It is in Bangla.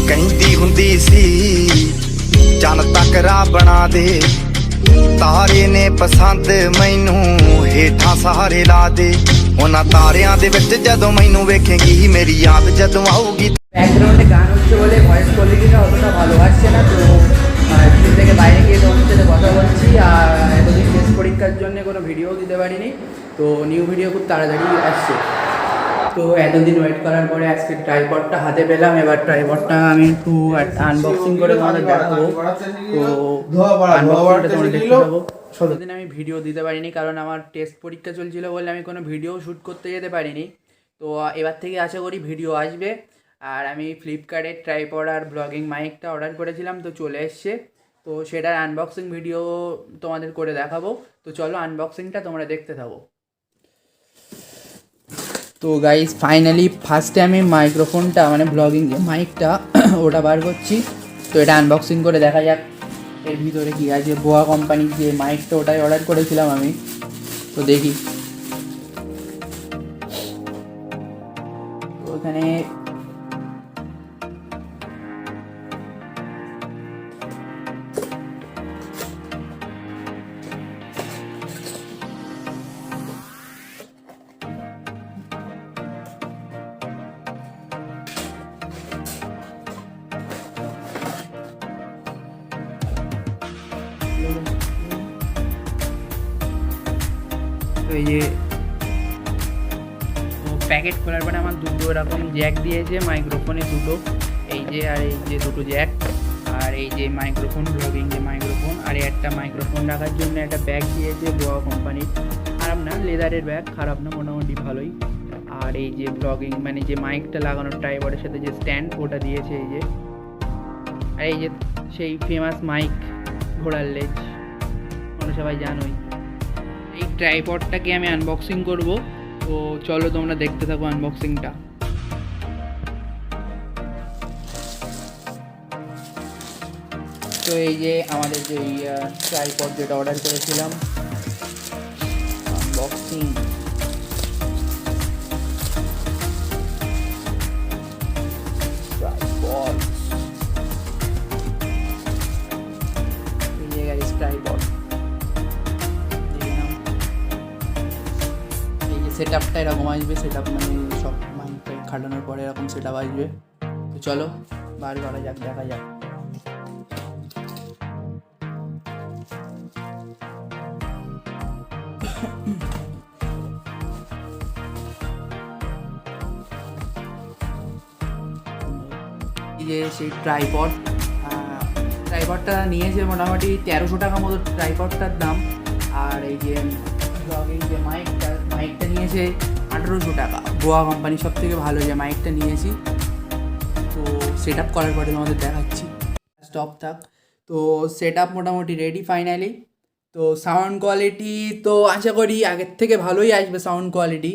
ਕਹਿੰਦੀ ਹੁੰਦੀ ਸੀ ਚੰਨ ਤੱਕ ਰਾਹ ਬਣਾ ਦੇ ਤਾਰੇ ਨੇ ਪਸੰਦ ਮੈਨੂੰ ਹੇਠਾਂ ਸਹਾਰੇ ਲਾ ਦੇ ਉਹਨਾਂ ਤਾਰਿਆਂ ਦੇ ਵਿੱਚ ਜਦੋਂ ਮੈਨੂੰ ਵੇਖੇਂਗੀ ਮੇਰੀ ਯਾਦ ਜਦੋਂ ਆਊਗੀ। ব্যাকগ্রাউন্ডে গান হচ্ছে বলে ভয়েস কোয়ালিটিটা অতটা ভালো আসছে না, তো স্কুল থেকে বাইরে গিয়ে তোমাদের সাথে কথা বলছি। আর এতদিন টেস্ট পরীক্ষার জন্য কোনো ভিডিও দিতে পারিনি, তো নিউ ভিডিও খুব তাড়াতাড়ি আসছে। তো এতদিন ওয়েট করার পরে আজকে ট্রাইপডটা হাতে পেলাম। এবার ট্রাইপডটা আমি একটু আনবক্সিং করে তোমাদের দেখাবো। তো সতদিন আমি ভিডিও দিতে পারিনি কারণ আমার টেস্ট পরীক্ষা চলছিল বলে আমি কোনো ভিডিও শ্যুট করতে যেতে পারিনি। তো এবার থেকে আশা করি ভিডিও আসবে। আর আমি ফ্লিপকার্টে ট্রাইপড আর ব্লগিং মাইকটা অর্ডার করেছিলাম, তো চলে এসছে। তো সেটার আনবক্সিং ভিডিও তোমাদের করে দেখাবো। তো চলো আনবক্সিংটা তোমরা দেখতে থাকো। তো গাইস ফাইনালি ফার্স্টে আমি মাইক্রোফোনটা মানে ব্লগিং যে মাইকটা ওটা বার করছি। তো এটা আনবক্সিং করে দেখা যাক এর ভিতরে কী আছে। বোয়া কোম্পানির যে মাইকটা ওটাই অর্ডার করেছিলাম আমি, তো দেখি। তো ওখানে তো এই যে প্যাকেট খোলার পরে আমার দুটো এরকম জ্যাক দিয়েছে মাইক্রোফোনে দুটো, এই যে আর এই যে দুটো জ্যাক, আর এই যে মাইক্রোফোন ব্লগিং যে মাইক্রোফোন, আর একটা মাইক্রোফোন রাখার জন্য একটা ব্যাগ দিয়েছে বোয়া কোম্পানির। খারাপ না, লেদারের ব্যাগ, খারাপ না, মোটামুটি ভালোই। আর এই যে ব্লগিং মানে যে মাইকটা লাগানোর ট্রাইপডের সাথে যে স্ট্যান্ড ওটা দিয়েছে এই যে। আর এই যে সেই ফেমাস মাইক ঘোড়ার লেজ, তোমরা সবাই জানোই। এই ট্রাইপডটাকে আমি আনবক্সিং করব, তো চলো তোমরা দেখতে থাকো আনবক্সিংটা। তো এই যে আমাদের যে ট্রাইপড যেটা অর্ডার করেছিলাম, আনবক্সিং। ট্রাইপড, এই যে গাইস ট্রাইপড। সেটআপটা এরকম আসবে, সেটআপ মানে সব মাইকটা খাটানোর পরে এরকম সেটআপ আসবে। তো চলো বার করা যাক, দেখা যাক। এই যে সেই ট্রাইপডটা নিয়েছে মোটামুটি 1300 টাকা মতো ট্রাইপডটার দাম। আর এই যে ব্লগিং যে মাইকটা নিয়েছে 1800 টাকা। বোয়া কোম্পানি সব থেকে ভালো যে মাইকটা নিয়েছি। তো সেট আপ করার পরে তোমাদের দেখাচ্ছি। স্টপ থাক। তো সেট আপ মোটামুটি রেডি ফাইনালি। তো সাউন্ড কোয়ালিটি তো আশা করি আগের থেকে ভালোই আসবে সাউন্ড কোয়ালিটি।